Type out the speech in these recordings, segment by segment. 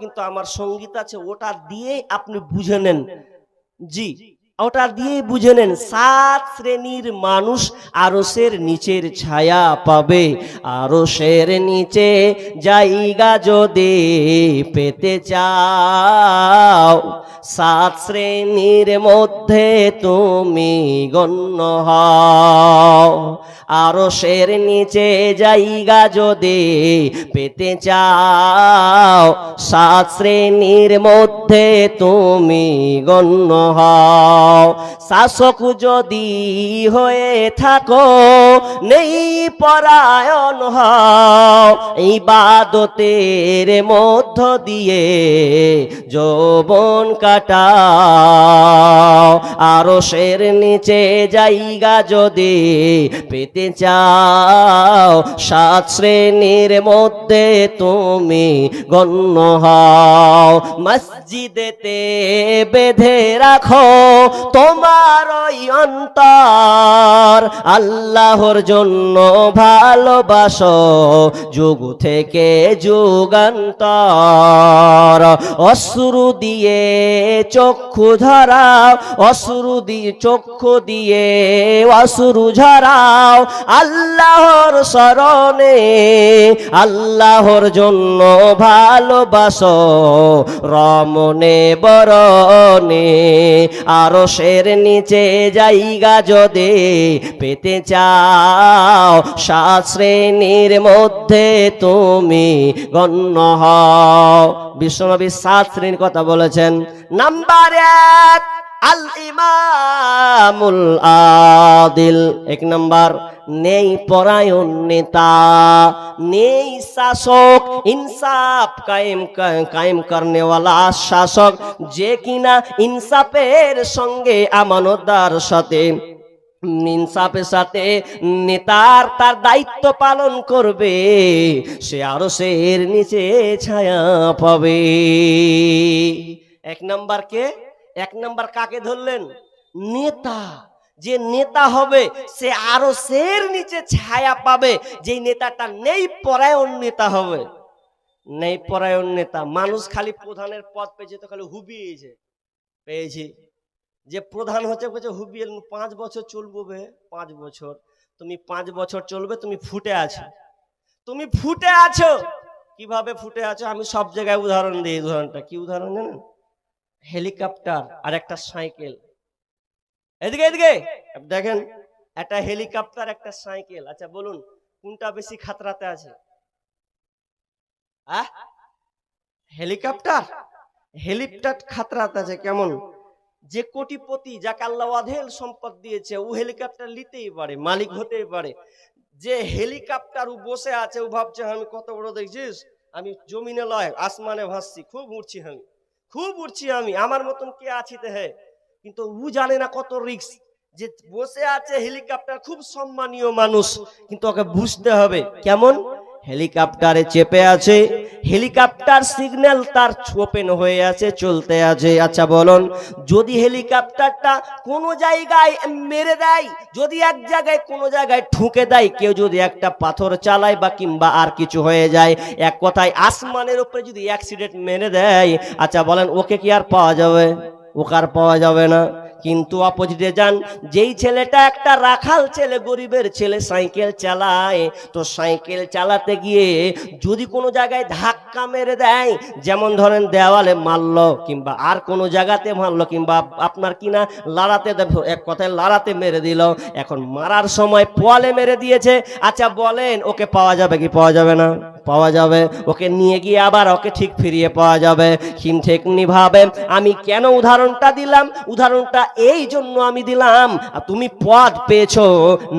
কিন্তু আমার সঙ্গীত আছে, ওটা দিয়ে আপনি বুঝে নেন। জি, ওটা দিয়ে বুঝে নেন। 7 শ্রেণীর মানুষ আরশের নিচের ছায়া পাবে। আরশের নিচে জায়গা যদি পেতে চাও, 7 শ্রেণীর মধ্যে তুমি গণ্য হও। আরশের নিচে জায়গা যদি পেতে চাও, 7 শ্রেণীর মধ্যে তুমি গণ্য হও। শাসক যদি হয়ে থাকো, নেই পরায়ণ হও। ইবাদতের মধ্য দিয়ে যৌবন কাটাও। আরশের নিচে জায়গা যদি পেতে চাও, 7 শ্রেণীর মধ্যে তুমি গণ্য হও। মসজিদেতে বেঁধে রাখো তোমার ওই অন্তর, আল্লাহর জন্য ভালোবাসো যুগ থেকে যুগান্তর। অশ্রু দিয়ে চক্ষু ঝরাও, অশ্রু দিয়ে চক্ষু দিয়ে অশ্রু ঝরাও আল্লাহর শরণে, আল্লাহর জন্য ভালোবাসো রমনে বরণে। আরশের নিচে জায়গা যদি পেতে চাও, 7 শ্রেণীর মধ্যে তুমি গণ্য হও। বিশ্বনবী 7 শ্রেণীর কথা বলেছেন। নাম্বার 1 আল ইমামুল আদিল। 1 নাম্বার, নেই পরায়ণ নেতা, নেই শাসক, ইনসাফ কায়েম করনে ওয়ালা শাসক, যে কিনা ইনসাফের সঙ্গে আমানতদার সাথে ইনসাফের সাথে নেতার তার দায়িত্ব পালন করবে, সে আরশের নিচে ছায়া পাবে। 1 নাম্বার কে? 1 নাম্বার কাকে ধরলেন? নেতা। যে নেতা হবে সে আরশের নিচে ছায়া পাবে। যে নেতাটা নেই পরায়ণ নেতা হবে। নেই পরায়ণ নেতা, মানুষ খালি প্রধানের পদ পেয়েছে তো খালি হুবিয়েছে, পেয়েছি যে প্রধান হচ্ছে বলছে হুবিয়ে 5 বছর চলবো বে। 5 বছর তুমি 5 বছর চলবে, তুমি ফুটে আছো, তুমি ফুটে আছো। কিভাবে ফুটে আছো আমি সব জায়গায় উদাহরণ দিই। উদাহরণটা কি উদাহরণ জানেন? হেলিকপ্টার আর একটা সাইকেল। এদিকে এদিকে দেখেন, একটা হেলিকপ্টার একটা সাইকেল। আচ্ছা বলুন কোনটা বেশি খাতরাতে আছে? হেলিকপ্টার। হেলিকপ্টার খাতরাতে আছে। কেমন? যে কোটিপতি, যাকে আল্লাহ অঢেল সম্পদ দিয়েছে, ও হেলিকপ্টার নিতেই পারে, মালিক হতেই পারে। যে হেলিকপ্টার ও বসে আছে, ও ভাবছে আমি কত বড়, দেখছিস আমি জমিনে লয় আসমানে ভাসছি, খুব উঠছি, আমি খুব উঠছি, আমি আমার মতন কে আছি তে হে। কিন্তু ও জানে না কত রিস্ক। যে বসে আছে হেলিকপ্টার খুব সম্মানীয় মানুষ, কিন্তু ওকে বুঝতে হবে কেমন হেলিকপ্টারে চেপে আছে, হেলিকপ্টার সিগন্যাল তার ওপেন হয়ে আছে, চলতে আছে। আচ্ছা বলুন, যদি হেলিকপ্টারটা কোনো জায়গায় মেরে দেয়, যদি এক জায়গায় কোনো জায়গায় ঠুকে দেয়, কেউ যদি একটা পাথর চালায় বা কিংবা আর কিছু হয়ে যায়, এক কথায় আসমানের উপরে যদি অ্যাক্সিডেন্ট মেরে দেয়, আচ্ছা বলেন ওকে কি আর পাওয়া যাবে? ওকে আর পাওয়া যাবে না। কিন্তু অপোজিটে যান, যেই ছেলেটা একটা রাখাল ছেলে, গরিবের ছেলে, সাইকেল চালায়, তো সাইকেল চালাতে গিয়ে যদি কোনো জায়গায় ধাক্কা মেরে দেয়, যেমন ধরেন দেওয়ালে মারলো কিংবা আর কোনো জায়গাতে মারলো কিংবা আপনার কিনা লাড়াতে, এক কথায় লাড়াতে মেরে দিল, এখন মারার সময় পোয়ালে মেরে দিয়েছে। আচ্ছা বলেন ওকে পাওয়া যাবে কি পাওয়া যাবে না? পাওয়া যাবে। ওকে নিয়ে গিয়ে আবার ওকে ঠিক ফিরিয়ে পাওয়া যাবে। তেমনি ভাবে আমি কেন উদাহরণটা দিলাম? উদাহরণটা এই জন্য আমি দিলাম, তুমি পদ পেয়েছো,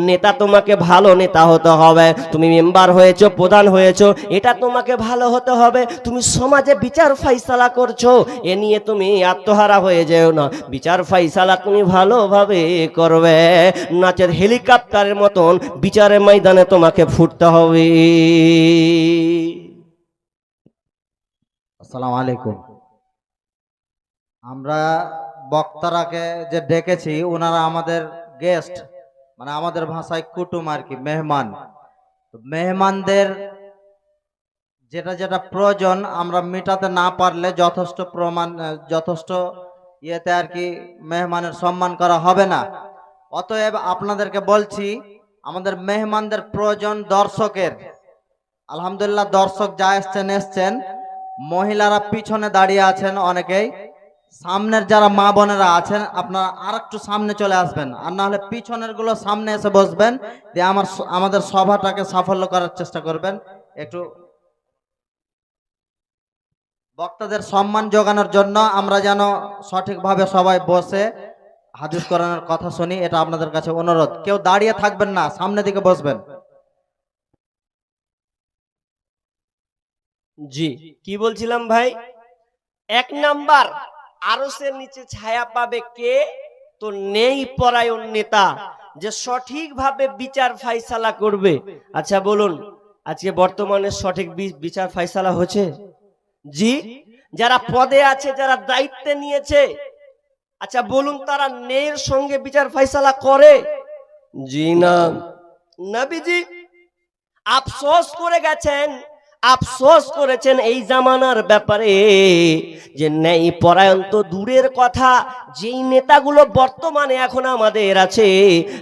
নেতা তোমাকে ভালো নেতা হতে হবে। তুমি মেম্বার হয়েছো, প্রধান হয়েছো, এটা তোমাকে ভালো হতে হবে। তুমি সমাজে বিচার ফাইসালা করছো, এ নিয়ে তুমি আত্মহারা হয়ে যেও না। বিচার ফাইসালা তুমি ভালোভাবে করবে, নাচের হেলিকপ্টারের মতন বিচারের ময়দানে তোমাকে ফুটতে হবে। আসসালামু আলাইকুম। আমরা বক্তারাকে যে ডেকেছি, ওনারা আমাদের গেস্ট, মানে আমাদের ভাষায় কুটুম আর কি, মেহমান। মেহমানদের যেটা যেটা প্রয়োজন আমরা মেটাতে না পারলে যথেষ্ট প্রমাণ যথেষ্ট ইয়েতে আর কি মেহমানের সম্মান করা হবে না। অতএব আপনাদেরকে বলছি, আমাদের মেহমানদের প্রয়োজন দর্শকের। আলহামদুলিল্লাহ দর্শক যা এসছেন এসছেন, মহিলারা পিছনে দাঁড়িয়ে আছেন অনেকেই, সামনের যারা মা বোনেরা আছেন আপনারা আর একটু সামনে চলে আসবেন, আর না হলে পিছনের গুলো সামনে এসে বসবেন, দিয়ে আমাদের সভাটাকে সাফল্য করার চেষ্টা করবেন। একটু বক্তাদের সম্মান যোগানোর জন্য আমরা যেন সঠিকভাবে সবাই বসে হাদিস কোরআনের কথা শুনি, এটা আপনাদের কাছে অনুরোধ। কেউ দাঁড়িয়ে থাকবেন না, সামনে দিকে বসবেন। জি, কি বলছিলাম ভাই? এক নাম্বার, আরশের নিচে ছায়া পাবে কে? তো নেই পরায়ণ নেতা, যে সঠিকভাবে বিচার ফাইসালা করবে। আচ্ছা বলুন, আজকে বর্তমানে সঠিক বিচার ফাইসালা হচ্ছে? জি, যারা পদে আছে, যারা দায়িত্বে নিয়েছে, আচ্ছা বলুন তারা ন্যায়ের সঙ্গে বিচার ফাইসালা করে? জি না। নবীজি আফসোস করে গেছেন, আফসোস করেছেন এই জামানার ব্যাপারে, যে ন্যায় পরায়ণ তো দূরের কথা, যেই নেতাগুলো বর্তমানে এখন আমাদের আছে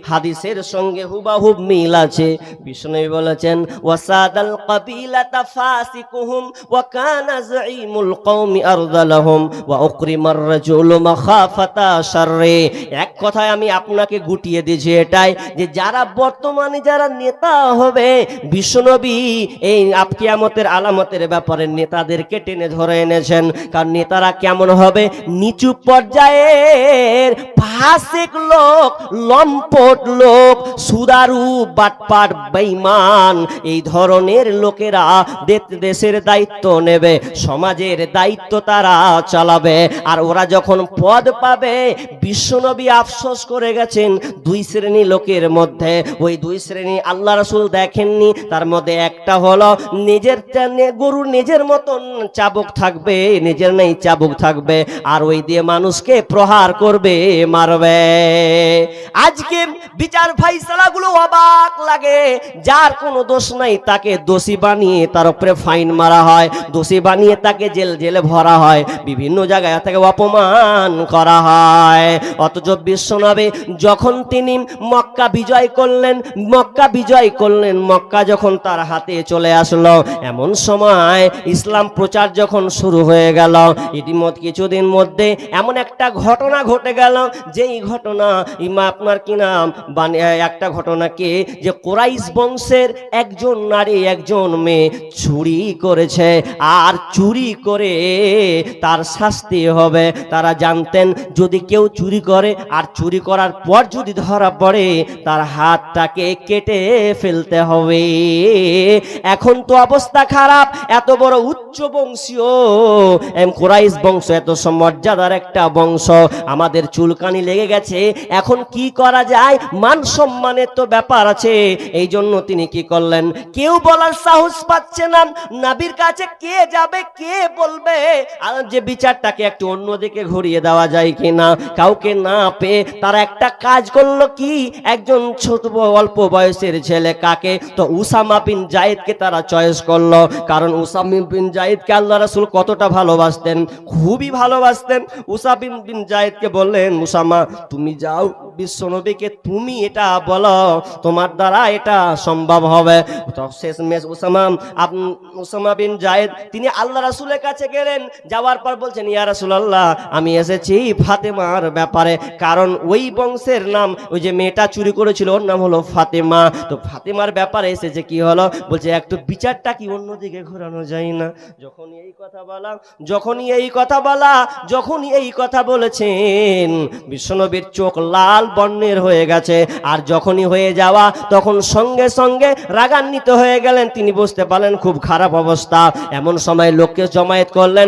হাদিসের সঙ্গে হুবাহুব মিল আছে। বিষ্ণু বলেছেন ওয়াসাদাল কাবিলাতা ফাসিকুহুম ওয়া কানা যাইমুল কওমি আরদালাহুম ওয়া উকরিমার রাজুলু মাখাফাতা শাররি। এক কথায় আমি আপনাকে গুটিয়ে দিয়েছি এটাই, যে যারা বর্তমানে যারা নেতা হবে, বিশ্বনবী এই কিয়ামতের আলামতের ব্যাপারে নেতাদেরকে টেনে ধরে এনেছেন। কারণ নেতারা কেমন হবে? নিচু পর্যায়ের ফাসিক লোক, লম্পট লোক, সুদারু, বাটপার, বেঈমান, এই ধরনের লোকেরা দেশের দায়িত্ব নেবে, সমাজের দায়িত্ব তারা চালাবে। আর ওরা যখন পদ পাবে, বিশ্বনবী আফসোস করে গেছেন দুই শ্রেণী লোকের মধ্যে। ওই দুই শ্রেণী আল্লাহ রাসূল দেখেননি, তার মধ্যে একটা হলো নিজের গরু নিজের মতন চাবুক থাকবে, নিজের নেই চাবুক থাকবে, আর ওই দিয়ে মানুষকে প্রহার করবে, মারবে। আজকে বিচার ফাইসালা গুলো অবাক লাগে, যার কোনো দোষ নাই তাকে দোষী বানিয়ে তার উপরে ফাইন মারা হয়, দোষী বানিয়ে তাকে জেলে ভরা হয়, বিভিন্ন জায়গায় তাকে অপমান করা হয়। অথচ বিশ্বনবী যখন তিনি মক্কা বিজয় করলেন, মক্কা যখন তার হাতে চলে আসলো, এমন সময় ইসলাম প্রচার যখন শুরু হয়ে গেল, ইতিমধ্যে কিছুদিন মধ্যে এমন একটা ঘটনা ঘটে গেল, যেই ঘটনা আপনার কি নাম একটা ঘটনাকে, যে কুরাইশ বংশের একজন নারী একজন মেয়ে চুরি করেছে, আর চুরি করে তার শাস্তি হবে। তারা জানতেন যদি কেউ চুরি করে আর চুরি করার পর যদি ধরা পড়ে, তার হাতটাকে কেটে ফেলতে হবে। এখন তো অবস্থা খারাপ, এত বড় উচ্চ বংশীয় কুরাইশ বংশ, এত মর্যাদার একটা বংশ, আমাদের চুলকানি লেগে গেছে, এখন কি করা যায়? মান সম্মানের তো ব্যাপার আছে। এই জন্য তিনি কি করলেন? কেউ বলার সাহস পাচ্ছে না, নবীর কাছে কে যাবে, কে বলবে, আর যে বিচারটাকে একটু অন্যদিকে ঘুরিয়ে দেওয়া যায় কিনা, কাউকে না পেয়ে তারা একটা কাজ করলো কি, একজন ছোট অল্প বয়সের ছেলে, কাকে? তো উসামা বিন জায়েদকে তারা চয়েস করলো। কারণ উসামা বিন জায়েদকে আল্লাহ রাসূল কতটা ভালোবাসতেন, খুবই ভালোবাসতেন। উসামা বিন জায়েদকে বললেন, উসামা তুমি যাও, বিশ্বনবীকে তুমি এটা বলো, তোমার দ্বারা এটা সম্ভব হবে। তো শেষমেশ উসামা বিন জায়েদ তিনি আল্লাহ রাসূলের কাছে গেলেন, যাওয়ার পর বলছেন, ইয়া রাসূলুল্লাহ আমি এসেছি ফাতেমার ব্যাপারে। কারণ ওই বংশের নাম, ওই যে মেয়েটা চুরি করেছিল ওর নাম হলো ফাতেমা, তো ফাতেমার ব্যাপারে এসেছে। কি হলো? বলছে একটু বিচারটা কি অন্যদিকে ঘোরানো যায় না? যখনই এই কথা বলেছেন, বিশ্বনবীর চোখ লাল বর্ণের হয়ে গেছে। আর যখনই হয়ে যাওয়া, তখন সঙ্গে সঙ্গে রাগান্বিত হয়ে গেলেন। তিনি বুঝতে পারলেন খুব খারাপ অবস্থা। এমন সময় লোককে জমায়েত করলেন,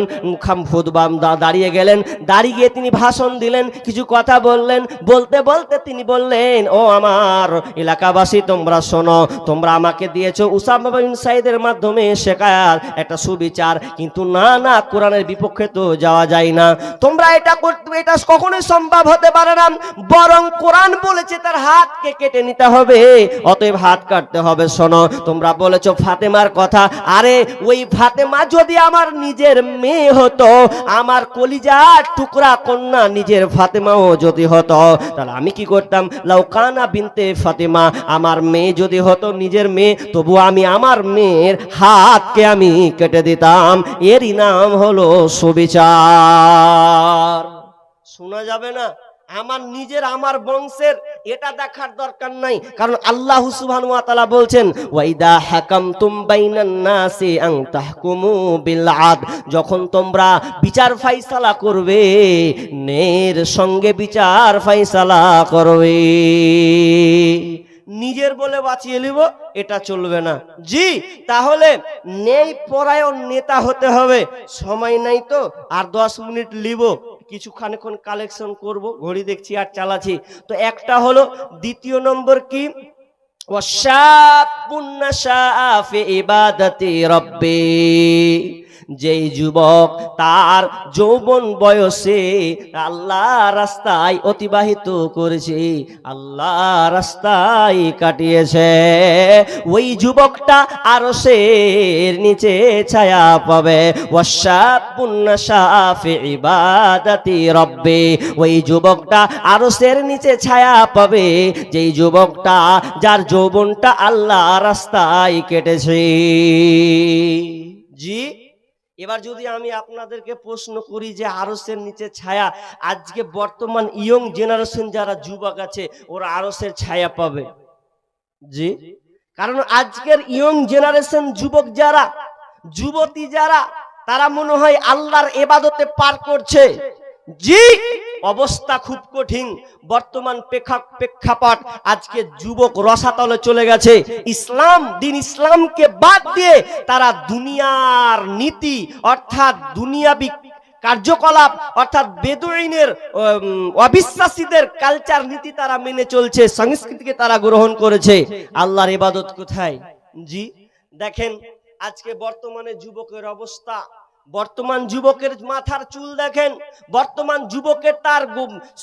দাঁড়িয়ে গেলেন, দাঁড়িয়ে গিয়ে তিনি ভাষণ দিলেন, কিছু কথা বললেন। বলতে বলতে তিনি বললেন, ও আমার এলাকাবাসী তোমরা শোনো, তোমরা আমাকে দিয়েছো উসামা বিন সাইদের মাধ্যমে শেখার একটা সুবিচার, কিন্তু না কোরআনের বিপক্ষে তো যাওয়া যায় না, তোমরা এটা করতে, এটা কখনোই সম্ভব হতে পারে না। বরং কোরআন বলেছে তার হাতকে কেটে নিতে হবে, অতএব হাত কাটতে হবে। শোনো, তোমরা বলেছো ফাতেমার কথা, আরে ওই ফাতেমা যদি আমার নিজের মেয়ে হতো, আমার কলিজার টুকরা কন্যা নিজের ফাতেমাও যদি হতো, তাহলে আমি কি করতাম? লাউকানা বিনতে ফাতেমা, আমার মেয়ে যদি হতো নিজের মেয়ে, তবু আমি আমার মেয়ের হাতকে আমি কেটে দিতাম। এরই নাম হলো সুবিচার। শোনা যাবে না? আমার নিজের, আমার বংশের এটা দেখার দরকার নাই, কারণ আল্লাহ সুবহানাহু ওয়া তাআলা বলছেন ওয়াইদা হাকামতুম বাইনান নাসি আন তাহকুমু বিল আদল, যখন তোমরা বিচার ফায়সালা করবে, ন্যায়ের সঙ্গে বিচার ফায়সালা করবে। নিজের বলে বাঁচিয়ে নিব, এটা চলবে না। জি, তাহলে ন্যায় পরায়ণ নেতা হতে হবে। সময় নাই তো, আর 10 মিনিট লিব, কিছুক্ষণ কালেকশন করব, ঘড়ি দেখছি আর চালাচ্ছি। তো একটা হলো, দ্বিতীয় নম্বর কি? ওয়াশাবুন নাশাআ ফি ইবাদাতি রাব্বি, যেই যুবক তার যৌবন বয়সে আল্লাহ রাস্তায় অতিবাহিত করেছে, আল্লাহ রাস্তায় কাটিয়েছে, ওই যুবকটা আরশের নিচে ছায়া পাবে। ওয়াশাবুন নাশাআ ফি ইবাদাতি রাব্বি, ওই যুবকটা আরশের নিচে ছায়া পাবে, যেই যুবকটা যার যৌবনটা আল্লাহ রাস্তায় কেটেছে। জি, এবার যদি আমি আপনাদেরকে প্রশ্ন করি যে আরশের নিচে ছায়া, আজকে বর্তমান ইয়ং জেনারেশন যারা যুবক আছে, ওরা আরশের ছায়া পাবে? জি, কারণ আজকের ইয়ং জেনারেশন যুবক যারা, যুবতী যারা, তারা মনে হয় আল্লাহর ইবাদতে পার করছে। জি, অবস্থা খুব কঠিন। বর্তমান প্রেক্ষাপট, আজকে যুবক রসাতলে চলে গেছে। ইসলাম, দিন ইসলামকে বাদ দিয়ে তারা দুনিয়ার নীতি অর্থাৎ দুনিয়াবি কার্যকলাপ অর্থাৎ বেদুইনের অবিশ্বাসীদের কালচার নীতি তারা মেনে চলছে, সংস্কৃতিকে তারা গ্রহণ করেছে। আল্লাহর ইবাদত কোথায়? জি, দেখেন আজকে বর্তমানে যুবকের অবস্থা, বর্তমান যুবকের মাথার চুল দেখেন, বর্তমান যুবকের তার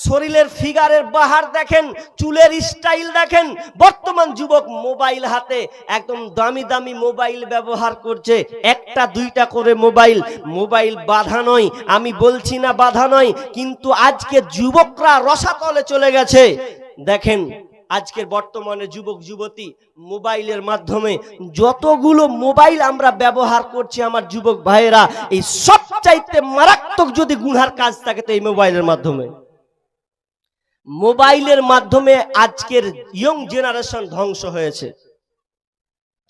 শরীরের ফিগারের বাহার দেখেন, চুলের স্টাইল দেখেন। বর্তমান যুবক মোবাইল হাতে, একদম দামি দামি মোবাইল ব্যবহার করছে, একটা দুইটা করে মোবাইল। মোবাইল বাধা নয়, আমি বলছি না বাধা নয়, কিন্তু আজকে যুবকরা রসাতলে চলে গেছে। দেখেন আজকের বর্তমানে যুবক যুবতী মোবাইলের মাধ্যমে যতগুলো মোবাইল আমরা ব্যবহার করছি, আমার যুবক ভাইয়েরা, এই সবচাইতে মারাত্মক যদি গুনার কাজ থাকে তো এই মোবাইলের মাধ্যমে। মোবাইলের মাধ্যমে আজকের ইয়ং জেনারেশন ধ্বংস হয়েছে।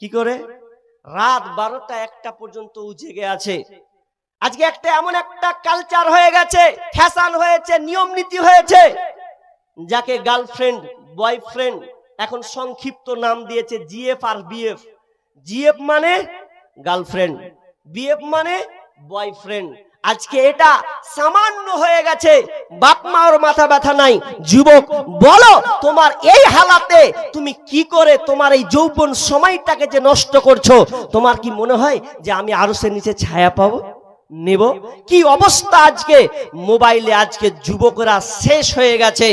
কি করে? রাত 12টা 1টা পর্যন্ত জেগে আছে। আজকে একটা এমন একটা কালচার হয়ে গেছে, ফ্যাশন হয়েছে, নিয়ম নীতি হয়েছে, যাকে গার্লফ্রেন্ড বয়ফ্রেন্ড এখন সংক্ষিপ্ত নাম দিয়েছে জিএফ আর বিএফ। জিএফ মানে গার্লফ্রেন্ড, বিএফ মানে বয়ফ্রেন্ড। আজকে এটা সামান্য হয়ে গেছে, বাপ মার মাথা ব্যথা নাই। যুবক বলো, তোমার এই হালাতে তুমি কি করে তোমার এই যৌবন সময়টাকে যে নষ্ট করছো, তোমার কি মনে হয় যে আমি আরশের নিচে ছায়া পাবো, নেব? কি অবস্থা আজকে মোবাইলে, আজকে যুবকরা শেষ হয়ে গেছে।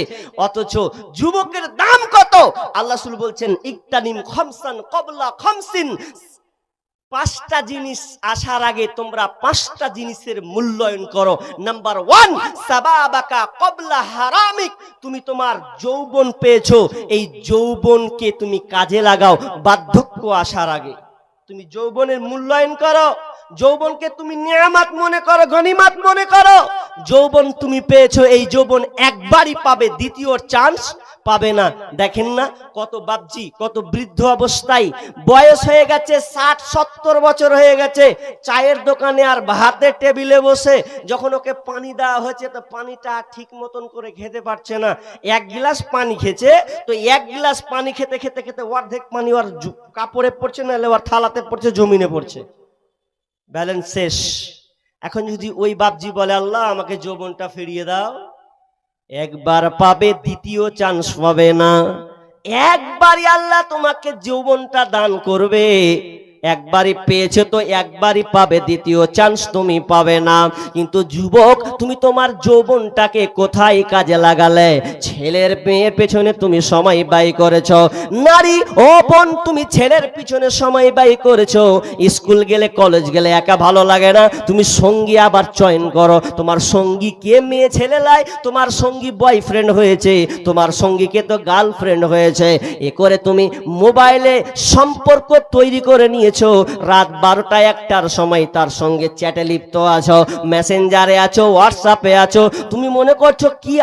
অথচ যুবকের দাম কত? আল্লাহ রাসূল বলছেন ইকতানিম খামসান ক্বাবলা খামসিন, 5টা জিনিস আসার আগে তোমরা 5টা জিনিসের মূল্যায়ন করো। নাম্বার 1, সাবাবাকা ক্বাবলা হারামিক, তুমি তোমার যৌবন পেয়েছো, এই যৌবনকে তুমি কাজে লাগাও বার্ধক্য আসার আগে। তুমি যৌবনের মূল্যায়ন করো, যৌবনকে তুমি নিয়ামত মনে করো, গনিমত মনে করো। যৌবন তুমি পেয়েছো, এই যৌবন একবারই পাবে, দ্বিতীয় চান্স পাবে না। দেখেন না কত বাপজি, কত বৃদ্ধ অবস্থায়, বয়স হয়ে গেছে 60-70 বছর হয়ে গেছে, চায়ের দোকানে আর ভাতের টেবিলে বসে যখন ওকে পানি দেওয়া হয়েছে, তো পানিটা ঠিক মতন করে খেতে পারছে না। 1 গ্লাস পানি খেছে, তো 1 গ্লাস পানি খেতে খেতে খেতে অর্ধেক পানি ওর কাপড়ে পড়ছে, না ওর থালাতে পড়ছে, জমিনে পড়ছে, ব্যালেন্স শেষ। এখন যদি ওই বাপজি বলে আল্লাহ আমাকে যৌবনটা ফিরিয়ে দাও, একবার পাবে, দ্বিতীয় চান্স পাবে না। একবারই আল্লাহ তোমাকে যৌবনটা দান করবে, একবারই পেয়েছো তো একবারই পাবে, দ্বিতীয় চান্স তুমি পাবে না। কিন্তু যুবক, তুমি তোমার যৌবনটাকে কোথায় কাজে লাগালে? ছেলের মেয়ের পেছনে তুমি সময় ব্যয় করেছো। নারী ও বোন, তুমি ছেলের পিছনে সময় ব্যয় করেছো। স্কুল গেলে কলেজ গেলে একা ভালো লাগে না, তুমি সঙ্গী আবার চয়ন করো। তোমার সঙ্গী কে মেয়ে ছেলে লাই, তোমার সঙ্গী বয়ফ্রেন্ড হয়েছে, তোমার সঙ্গীকে তো গার্লফ্রেন্ড হয়েছে। এ করে তুমি মোবাইলে সম্পর্ক তৈরি করে নিয়েছো। রাত 12টা 1টার সময় তার সঙ্গে চ্যাটে লিপ্ত আছো, মেসেঞ্জারে আছো, হোয়াটসঅ্যাপে আছো। তুমি মনে করছো কি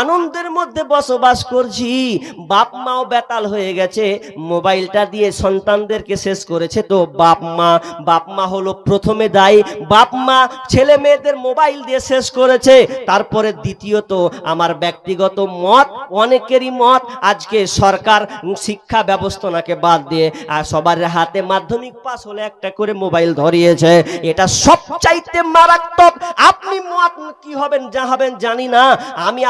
আনন্দের মধ্যে বসবাস করছি। বাপ মাও বেতাল হয়ে গেছে, মোবাইলটা দিয়ে সন্তানদেরকে শেষ করেছে। তো বাপ মা হলো প্রথমে দায়ী। বাপ মা ছেলে মেয়েদের মোবাইল দিয়ে শেষ করেছে। তারপরে দ্বিতীয়ত আমার ব্যক্তিগত মত, অনেকেরই মত, আজকে সরকার শিক্ষা ব্যবস্থাকে বাদ দিয়ে আর সবার হাতে মাধ্যমিক পাস হলে একটা করে মোবাইল ধরিয়েছে। এটা সবচাইতে মারাত্মক। আপনি মত কি হবেন যা হবেন জানি না, আমি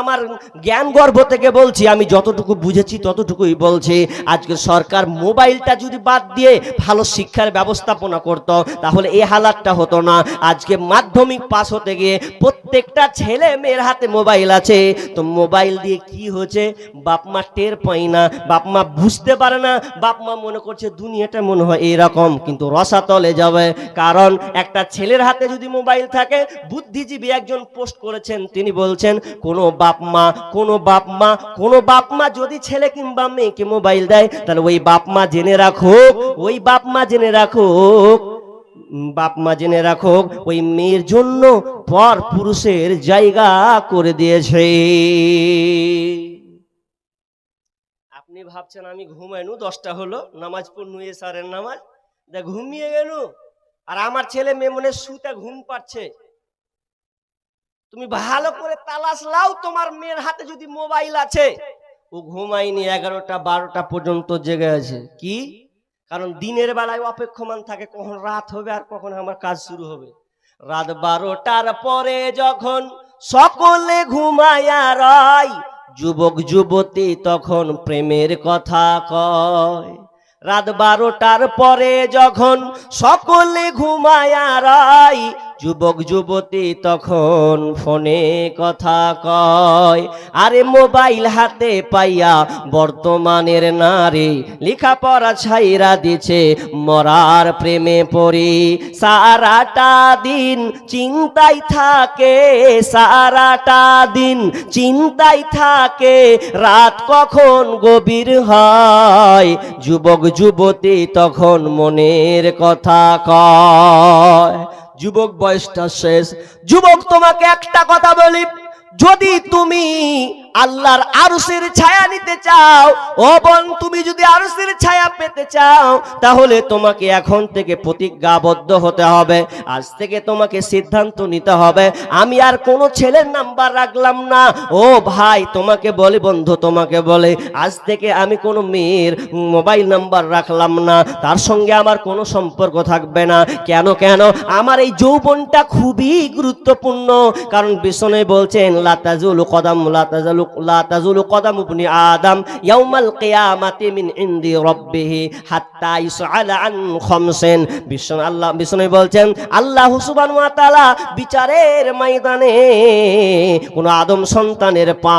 আমার জ্ঞান গর্ভ থেকে বলছি, আমি যতটুকু বুঝেছি ততটুকুই বলছি। আজকে সরকার মোবাইলটা যদি বাদ দিয়ে ভালো শিক্ষার ব্যবস্থাপনা করত, তাহলে এই হালাতটা হতো না। আজকে মাধ্যমিক পাস হতে গিয়ে প্রত্যেকটা ছেলে মেয়ের হাতে মোবাইল আছে। তো মোবাইল দিয়ে কি হচ্ছে বাপ মা টের পায় না, বাপ মা বুঝতে পারে না। বাপ মা মনে করছে দুনিয়াটা মনে হয় এরকম, কিন্তু রসাতলে যাবে। কারণ একটা ছেলের হাতে যদি মোবাইল থাকে, বুদ্ধিজীবী একজন পোস্ট করেছেন, তিনি বলছেন কোনো বাপ মা যদি ছেলে কিংবা মেয়েকে মোবাইল দেয়, তাহলে ওই বাপ মা জেনে রাখুক ওই মেয়ের জন্য পর পুরুষের জায়গা করে দিয়েছে। আপনি ভাবছেন আমি ঘুমাইনু, 10টা হলো, নামাজ পড়নু, এসারের নামাজ, ঘুমিয়ে গেল, আর আমার ছেলে মেয়ে মনে শুতে ঘুম পাচ্ছে। তুমি ভালো করে তালাশ লাও, তোমার মেয়ের হাতে যদি মোবাইল আছে, ও ঘুমায়নি, 11টা 12টা পর্যন্ত জেগে আছে। কি কারণ? দিনের বেলায় অপেক্ষমান থাকে কখন রাত হবে আর কখন আমার কাজ শুরু হবে। রাত 12টার পরে যখন সকলে ঘুমায়া রয়, যুবক যুবতী তখন প্রেমের কথা কয়। রাত 12টার পরে যখন সকলে ঘুমায়া রয়, যুবক যুবতী তখন ফোনে কথা কয়। আরে মোবাইল হাতে পাইয়া বর্তমানের নারী লেখাপড়া ছাইরা দিছে, মরার প্রেমে পড়ি। সারাটা দিন চিন্তায় থাকে, সারাটা দিন চিন্তায় থাকে, রাত কখন গভীর হয়, যুবক যুবতী তখন মনের কথা কয়। যুবক বয়সটা শেষ। যুবক, তোমাকে একটা কথা বলি, যদি তুমি আল্লাহর আরশের ছায়া নিতে চাও, ও বোন, তুমি যদি আরশের ছায়া পেতে চাও, তাহলে তোমাকে এখন থেকে প্রতিজ্ঞাবদ্ধ হতে হবে। আজ থেকে তোমাকে সিদ্ধান্ত নিতে হবে, আমি আর কোনো ছেলের নাম্বার রাখলাম না। ও ভাই, তোমাকে বলে, বন্ধু তোমাকে বলে, আজ থেকে আমি কোনো মেয়ের মোবাইল নাম্বার রাখলাম না, তার সঙ্গে আমার কোনো সম্পর্ক থাকবে না। কেন? আমার এই যৌবনটা খুবই গুরুত্বপূর্ণ। কারণ বিষ্ণু বলছেন, লা তাজুলু কদাম ইবনি আদম ইয়াউমাল কিয়ামাতি মিন ইনদি রাব্বিহি হাত্তা ইসআলা আন খামসিন। বিষ্ণু বলছেন, আল্লাহ সুবহানাহু ওয়া তাআলা বিচারের ময়দানে কোন আদম সন্তানের পা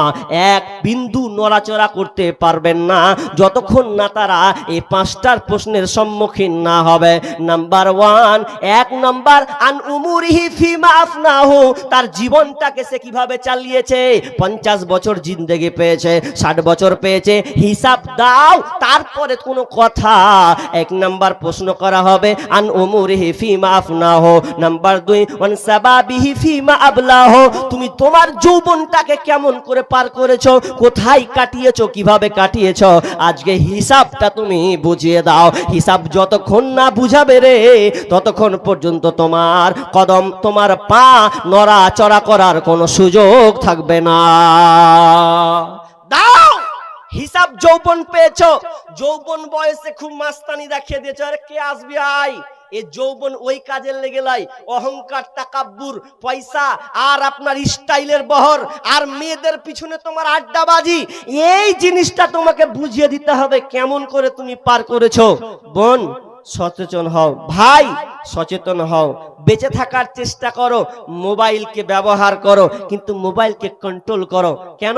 এক বিন্দু নড়াচড়া করতে পারবেন না, যতক্ষণ না তারা এই 5টার প্রশ্নের সম্মুখীন না হবে। নাম্বার 1, 1 নাম্বার, আন উমুরিহি ফিমা আফনাহু, তার জীবনটাকে সে কিভাবে চালিয়েছে। 50 বছর জিন্দেগি পেয়েছে, 60 বছর পেয়েছে, হিসাব দাও। তারপরে কোনো কথা 1 নাম্বার প্রশ্ন করা হবে, আন উমুরিহি ফিমা আফনাহু। নাম্বার 2, ওয়ান সাবাবিহি ফিমা আবলাহু, তুমি তোমার যৌবনটাকে কেমন করে পার করেছো, কোথায় কাটিয়েছো, কিভাবে কাটিয়েছো, আজকে হিসাবটা তুমি বুঝিয়ে দাও। হিসাব যতক্ষণ না বুঝাবে রে, ততক্ষণ পর্যন্ত তোমার কদম, তোমার পা নড়াচড়া করার কোনো সুযোগ থাকবে না। দাও হিসাব। যৌবন পেয়েছো, যৌবন বয়সে খুব মাস্তানি দেখিয়ে দিয়েছো, আরে কে আসবি আয়। এই যৌবন ওই কাজের লেগে লাই, অহংকার, তাকাব্বুর, পয়সা আর আপনার স্টাইলের বহর আর মেয়েদের পিছনে তোমার আড্ডাবাজি, এই জিনিসটা তোমাকে বুঝিয়ে দিতে হবে কেমন করে তুমি পার করেছো। বোন, সচেতন হও ভাই, সচেতন হও, বেঁচে থাকার চেষ্টা করো, মোবাইলকে ব্যবহার করো কিন্তু মোবাইলকে কন্ট্রোল করো। কেন?